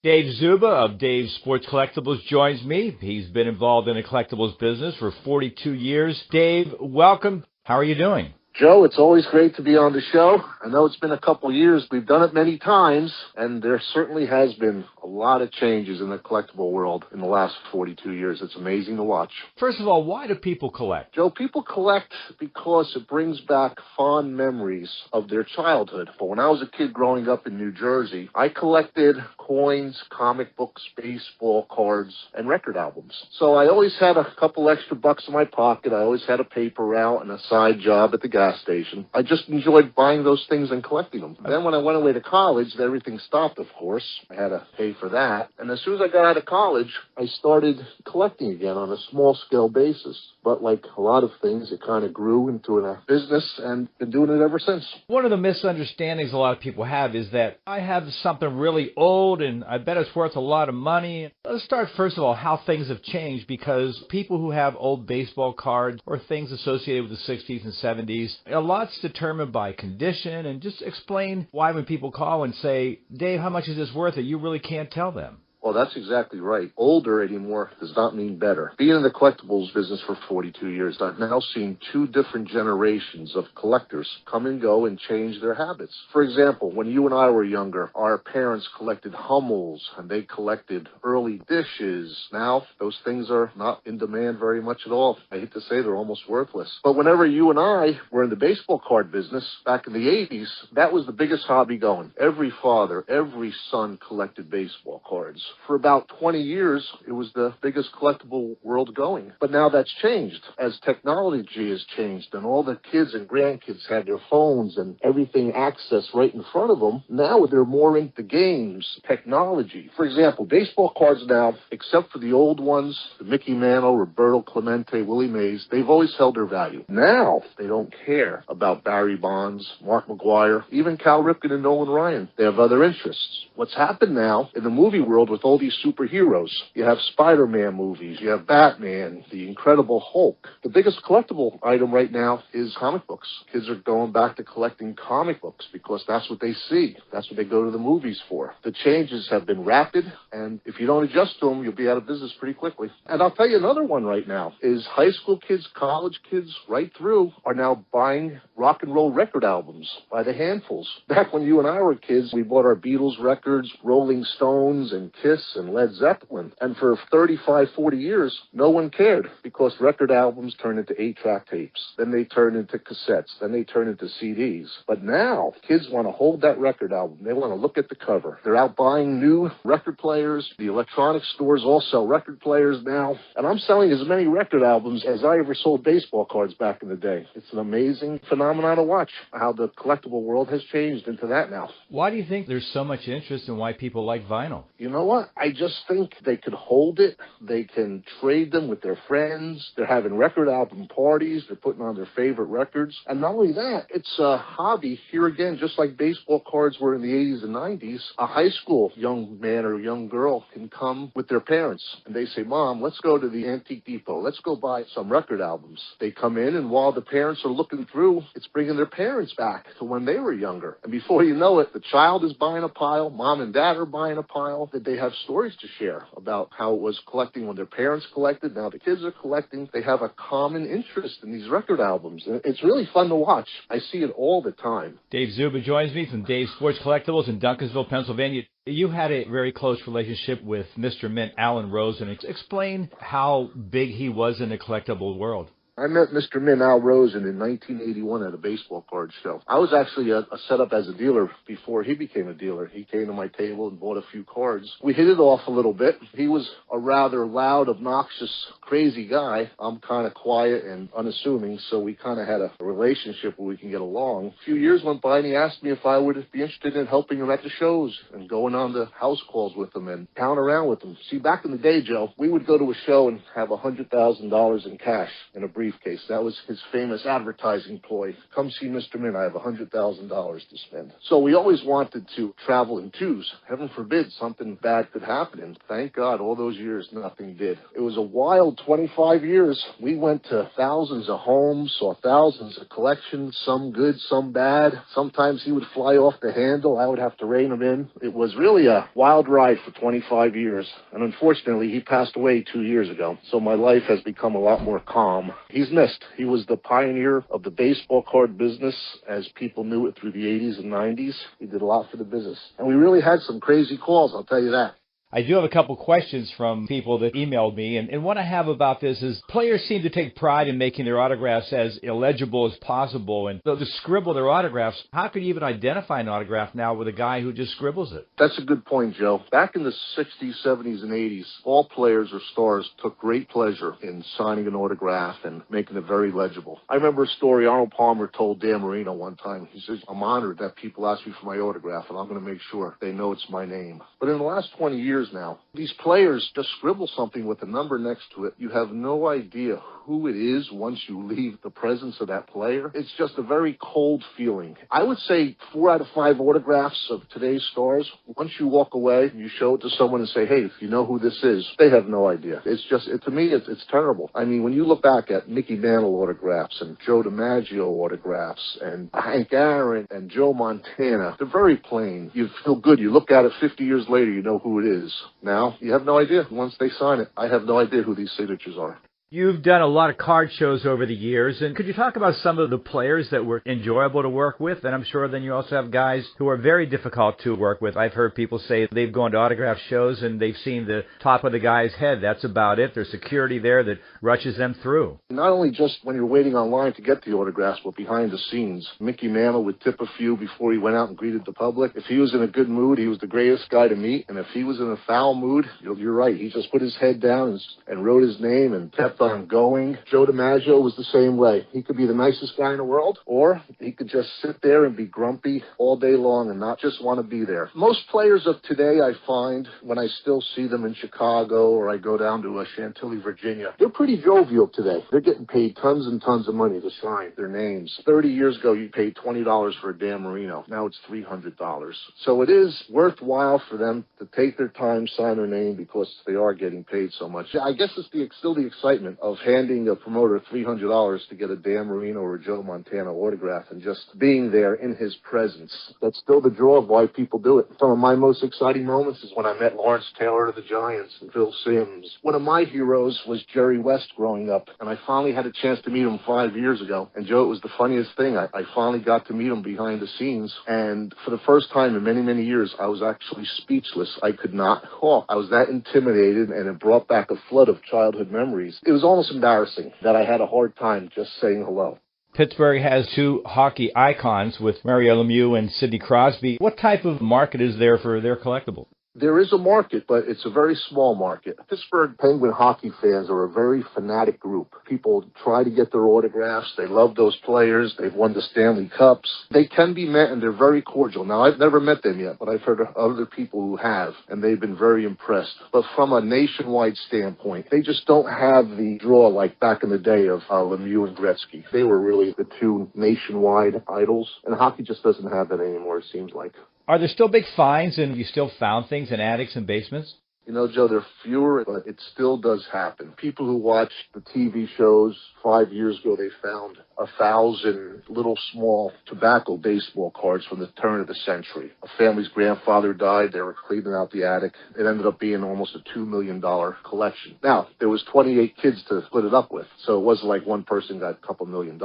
Dave Czuba of Dave's Sports Collectibles joins me. He's been involved in the collectibles business for 42 years. Dave, welcome. How are you doing? Joe, it's always great to be on the show. I know it's been a couple years. We've done it many times, and there certainly has been a lot of changes in the collectible world in the last 42 years. It's amazing to watch. First of all, why do people collect? Joe, people collect because it brings back fond memories of their childhood. But when I was a kid growing up in New Jersey, I collected coins, comic books, baseball cards, and record albums. So I always had a couple extra bucks in my pocket. I always had a paper route and a side job at the gas station. I just enjoyed buying those things and collecting them. Then when I went away to college, everything stopped, of course. I had to pay for that. And as soon as I got out of college, I started collecting again on a small-scale basis. But like a lot of things, it kind of grew into a business and been doing it ever since. One of the misunderstandings a lot of people have is that I have something really old and I bet it's worth a lot of money. Let's start first of all how things have changed, because people who have old baseball cards or things associated with the 60s and 70s, a lot's determined by condition. And just explain why when people call and say, Dave, how much is this worth? You really can't tell them. Well, that's exactly right. Older anymore does not mean better. Being in the collectibles business for 42 years, I've now seen two different generations of collectors come and go and change their habits. For example, when you and I were younger, our parents collected Hummels and they collected early dishes. Now, those things are not in demand very much at all. I hate to say they're almost worthless. But whenever you and I were in the baseball card business back in the 80s, that was the biggest hobby going. Every father, every son collected baseball cards. For about 20 years, it was the biggest collectible world going. But now that's changed. As technology has changed and all the kids and grandkids have their phones and everything accessed right in front of them, now they're more into games, technology. For example, baseball cards now, except for the old ones, the Mickey Mantle, Roberto Clemente, Willie Mays, they've always held their value. Now they don't care about Barry Bonds, Mark McGwire, even Cal Ripken and Nolan Ryan. They have other interests. What's happened now in the movie world with all these superheroes, you have Spider-Man movies, you have Batman, the Incredible Hulk. The biggest collectible item right now is comic books. Kids are going back to collecting comic books because that's what they see. That's what they go to the movies for. The changes have been rapid, and if you don't adjust to them, you'll be out of business pretty quickly. And I'll tell you another one right now is high school kids, college kids, right through, are now buying rock and roll record albums by the handfuls. Back when you and I were kids, we bought our Beatles records, Rolling Stones, and Kiss, and Led Zeppelin. And for 35, 40 years, no one cared because record albums turned into 8-track tapes. Then they turned into cassettes. Then they turned into CDs. But now, kids want to hold that record album. They want to look at the cover. They're out buying new record players. The electronic stores all sell record players now. And I'm selling as many record albums as I ever sold baseball cards back in the day. It's an amazing phenomenon to watch, how the collectible world has changed into that now. Why do you think there's so much interest in why people like vinyl? You know what? I just think they could hold it. They can trade them with their friends. They're having record album parties. They're putting on their favorite records. And not only that, it's a hobby. Here again, just like baseball cards were in the 80s and 90s, a high school young man or young girl can come with their parents. And they say, Mom, let's go to the Antique Depot. Let's go buy some record albums. They come in, and while the parents are looking through, it's bringing their parents back to when they were younger. And before you know it, the child is buying a pile. Mom and dad are buying a pile. That they have stories to share about how it was collecting when their parents collected. Now the kids are collecting. They have a common interest in these record albums. And it's really fun to watch. I see it all the time. Dave Czuba joins me from Dave's Sports Collectibles in Duncansville, Pennsylvania. You had a very close relationship with Mr. Mint, Alan Rosen. Explain how big he was in the collectible world. I met Mr. Mint, Al Rosen, in 1981 at a baseball card show. I was actually set up as a dealer before he became a dealer. He came to my table and bought a few cards. We hit it off a little bit. He was a rather loud, obnoxious, crazy guy. I'm kind of quiet and unassuming, so we kind of had a relationship where we can get along. A few years went by, and he asked me if I would be interested in helping him at the shows and going on the house calls with him and town around with him. See, back in the day, Joe, we would go to a show and have $100,000 in cash in a briefcase. briefcase. That was his famous advertising ploy. Come see Mr. Mint, I have $100,000 to spend. So we always wanted to travel in twos. Heaven forbid something bad could happen. And thank God all those years nothing did. It was a wild 25 years. We went to thousands of homes, saw thousands of collections, some good, some bad. Sometimes he would fly off the handle. I would have to rein him in. It was really a wild ride for 25 years. And unfortunately, he passed away 2 years ago. So my life has become a lot more calm. He's missed. He was the pioneer of the baseball card business as people knew it through the 80s and 90s. He did a lot for the business. And we really had some crazy calls, I'll tell you that. I do have a couple questions from people that emailed me, and what I have about this is players seem to take pride in making their autographs as illegible as possible, and they'll just scribble their autographs. How can you even identify an autograph now with a guy who just scribbles it? That's a good point, Joe. Back in the 60s, 70s, and 80s, all players or stars took great pleasure in signing an autograph and making it very legible. I remember a story Arnold Palmer told Dan Marino one time. He says, I'm honored that people ask me for my autograph, and I'm going to make sure they know it's my name. But in the last 20 years now, these players just scribble something with a number next to it. You have no idea who it is once you leave the presence of that player. It's just a very cold feeling. I would say 4 out of 5 autographs of today's stars, once you walk away, you show it to someone and say, hey, if you know who this is, they have no idea. It's just, to me, it's terrible. I mean, when you look back at Mickey Mantle autographs and Joe DiMaggio autographs and Hank Aaron and Joe Montana, they're very plain. You feel good. You look at it 50 years later, you know who it is. Now, you have no idea. Once they sign it, I have no idea who these signatures are. You've done a lot of card shows over the years, and could you talk about some of the players that were enjoyable to work with? And I'm sure then you also have guys who are very difficult to work with. I've heard people say they've gone to autograph shows and they've seen the top of the guy's head. That's about it. There's security there that rushes them through. Not only just when you're waiting online to get the autographs, but behind the scenes. Mickey Mantle would tip a few before he went out and greeted the public. If he was in a good mood, he was the greatest guy to meet. And if he was in a foul mood, you're right. He just put his head down and wrote his name and kept on going. Joe DiMaggio was the same way. He could be the nicest guy in the world, or he could just sit there and be grumpy all day long and not just want to be there. Most players of today, I find, when I still see them in Chicago or I go down to Chantilly, Virginia, they're pretty jovial today. They're getting paid tons and tons of money to sign their names. 30 years ago, you paid $20 for a Dan Marino. Now it's $300. So it is worthwhile for them to take their time, sign their name, because they are getting paid so much. I guess it's still the excitement of handing a promoter $300 to get a Dan Marino or a Joe Montana autograph and just being there in his presence. That's still the draw of why people do it. Some of my most exciting moments is when I met Lawrence Taylor of the Giants and Phil Simms. One of my heroes was Jerry West growing up, and I finally had a chance to meet him 5 years ago. And Joe, it was the funniest thing. I finally got to meet him behind the scenes, and for the first time in many, many years, I was actually speechless. I could not talk. I was that intimidated, and it brought back a flood of childhood memories. It was almost embarrassing that I had a hard time just saying hello. Pittsburgh has 2 hockey icons with Mario Lemieux and Sidney Crosby. What type of market is there for their collectible? There is a market, but it's a very small market. Pittsburgh Penguin hockey fans are a very fanatic group. People try to get their autographs. They love those players. They've won the Stanley Cups. They can be met, and they're very cordial. Now, I've never met them yet, but I've heard of other people who have, and they've been very impressed. But from a nationwide standpoint, they just don't have the draw like back in the day of Lemieux and Gretzky. They were really the 2 nationwide idols, and hockey just doesn't have that anymore, it seems like. Are there still big finds, and you still found things in attics and basements? You know, Joe, they're fewer, but it still does happen. People who watch the TV shows, 5 years ago, they found 1,000 little small tobacco baseball cards from the turn of the century. A family's grandfather died. They were cleaning out the attic. It ended up being almost a $2 million collection. Now, there was 28 kids to split it up with, so it wasn't like one person got a couple $1 million,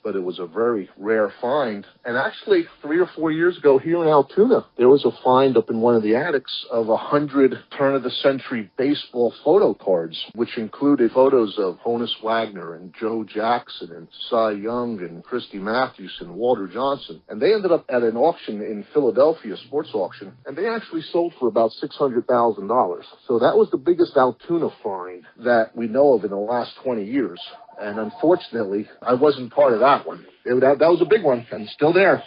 but it was a very rare find. And actually, 3 or 4 years ago here in Altoona, there was a find up in one of the attics of 100 turn-of-the-century baseball photo cards, which included photos of Honus Wagner and Joe Jackson and Cy Young and Christy Matthews and Walter Johnson. And they ended up at an auction in Philadelphia, sports auction, and they actually sold for about $600,000. So that was the biggest Altoona find that we know of in the last 20 years. And unfortunately, I wasn't part of that one. That was a big one, and still there.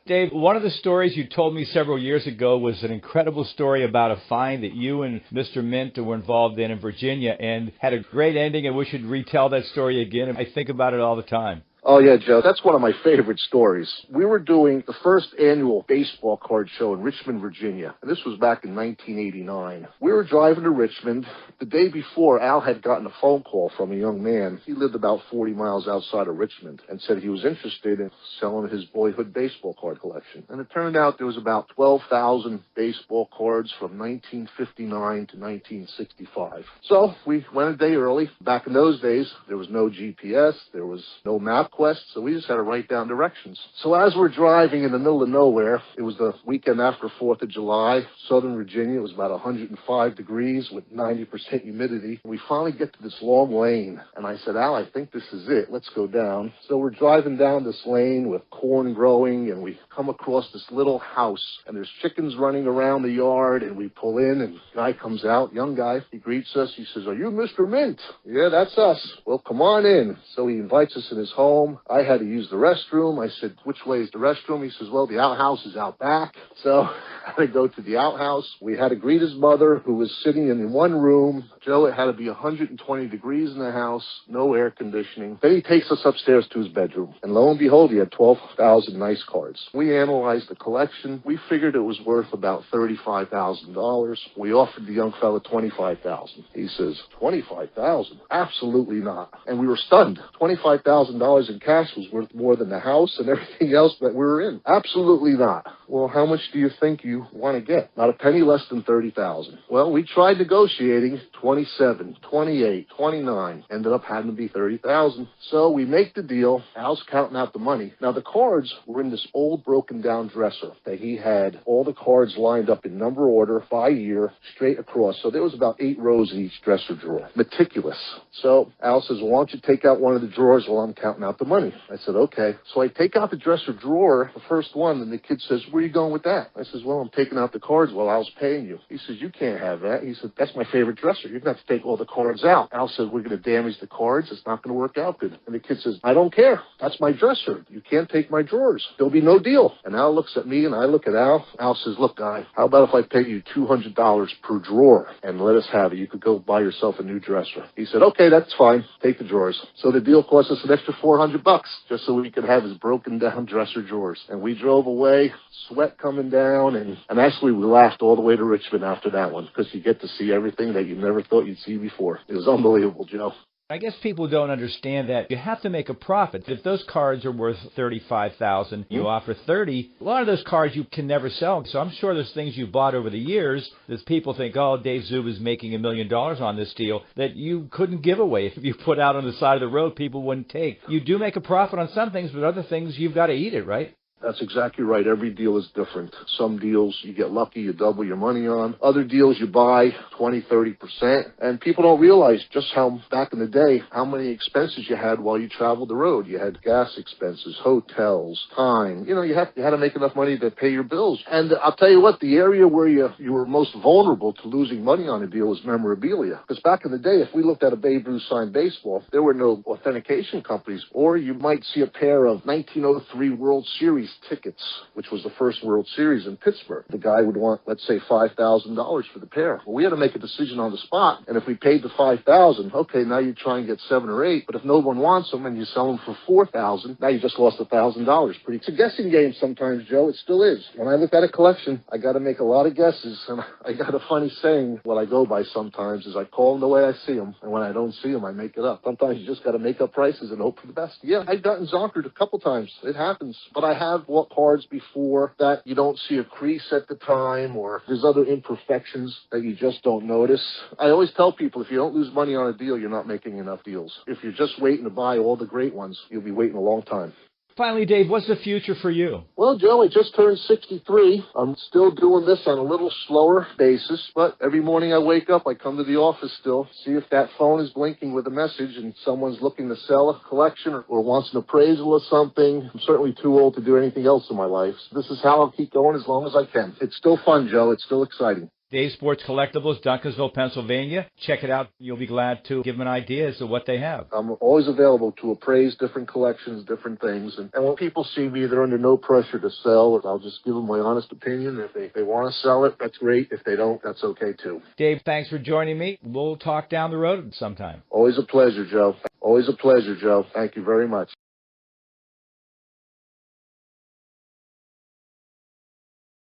Dave, one of the stories you told me several years ago was an incredible story about a find that you and Mr. Mint were involved in Virginia and had a great ending, and we should retell that story again. I think about it all the time. Oh, yeah, Joe. That's one of my favorite stories. We were doing the first annual baseball card show in Richmond, Virginia, and this was back in 1989. We were driving to Richmond. The day before, Al had gotten a phone call from a young man. He lived about 40 miles outside of Richmond and said he was interested in selling his boyhood baseball card collection. And it turned out there was about 12,000 baseball cards from 1959 to 1965. So we went a day early. Back in those days, there was no GPS. There was no map quest, so we just had to write down directions. So as we're driving in the middle of nowhere, it was the weekend after 4th of July, Southern Virginia. It was about 105 degrees with 90% humidity. We finally get to this long lane, and I said, Al, I think this is it. Let's go down. So we're driving down this lane with corn growing, and we come across this little house, and there's chickens running around the yard, and we pull in, and a guy comes out, young guy. He greets us. He says, are you Mr. Mint? Yeah, that's us. Well, come on in. So he invites us in his home. I had to use the restroom. I said, which way is the restroom? He says, well, the outhouse is out back. So I had to go to the outhouse. We had to greet his mother, who was sitting in one room. Joe, it had to be 120 degrees in the house, no air conditioning. Then he takes us upstairs to his bedroom. And lo and behold, he had 12,000 nice cards. We analyzed the collection. We figured it was worth about $35,000. We offered the young fella $25,000. He says, $25,000? Absolutely not. And we were stunned. $25,000 in cash was worth more than the house and everything else that we were in. Absolutely not. Well, how much do you think you want to get? Not a penny less than $30,000. Well, we tried negotiating. 27, 28, 29. Ended up having to be $30,000. So we make the deal. Al's counting out the money. Now, the cards were in this old broken down dresser that he had all the cards lined up in number order by year straight across. So there was about 8 rows in each dresser drawer. Meticulous. So Al says, well, why don't you take out one of the drawers while I'm counting out the money? I said, okay. So I take out the dresser drawer, the first one, and the kid says, where are you going with that? I says, well, I'm taking out the cards while Al's paying you. He says, you can't have that. He said, that's my favorite dresser. You're going to have to take all the cards out. Al said, we're going to damage the cards. It's not going to work out good. And the kid says, I don't care. That's my dresser. You can't take my drawers. There'll be no deal. And Al looks at me, and I look at Al. Al says, look, guy, how about if I pay you $200 per drawer and let us have it? You could go buy yourself a new dresser. He said, okay, that's fine. Take the drawers. So the deal cost us an extra $400 just so we could have his broken down dresser drawers. And we drove away, sweat coming down, and actually we laughed all the way to Richmond after that one because you get to see everything that you never thought you'd see before. It was unbelievable, Joe. I guess people don't understand that you have to make a profit. If those cards are worth $35,000, you offer $30,000. A lot of those cards you can never sell. So I'm sure there's things you bought over the years that people think, oh, Dave Czuba is making $1 million on this deal that you couldn't give away. If you put out on the side of the road, people wouldn't take. You do make a profit on some things, but other things you've got to eat it, right? That's exactly right. Every deal is different. Some deals you get lucky, you double your money on. Other deals you buy 20, 30%. And people don't realize just how, back in the day, how many expenses you had while you traveled the road. You had gas expenses, hotels, time. You know, you had to make enough money to pay your bills. And I'll tell you what, the area where you were most vulnerable to losing money on a deal was memorabilia. Because back in the day, if we looked at a Babe Ruth signed baseball, there were no authentication companies. Or you might see a pair of 1903 World Series tickets, which was the first World Series in Pittsburgh. The guy would want, let's say, $5,000 for the pair. Well, we had to make a decision on the spot, and if we paid the $5,000, okay, now you try and get 7 or 8, but if no one wants them and you sell them for $4,000, now you just lost $1,000. It's a guessing game sometimes, Joe. It still is. When I look at a collection, I got to make a lot of guesses, and I got a funny saying what I go by sometimes is I call them the way I see them, and when I don't see them, I make it up. Sometimes you just got to make up prices and hope for the best. Yeah, I've gotten zonkered a couple times. It happens, but I have bought cards before that you don't see a crease at the time, or there's other imperfections that you just don't notice. I always tell people, if you don't lose money on a deal, you're not making enough deals. If you're just waiting to buy all the great ones, you'll be waiting a long time. Finally, Dave, what's the future for you? Well, Joe, I just turned 63. I'm still doing this on a little slower basis, but every morning I wake up, I come to the office still, see if that phone is blinking with a message and someone's looking to sell a collection or wants an appraisal of something. I'm certainly too old to do anything else in my life. So this is how I'll keep going as long as I can. It's still fun, Joe. It's still exciting. Dave Sports Collectibles, Duncansville, Pennsylvania. Check it out. You'll be glad to give them an idea as to what they have. I'm always available to appraise different collections, different things. And when people see me, they're under no pressure to sell. I'll just give them my honest opinion. If they want to sell it, that's great. If they don't, that's okay too. Dave, thanks for joining me. We'll talk down the road sometime. Always a pleasure, Joe. Always a pleasure, Joe. Thank you very much.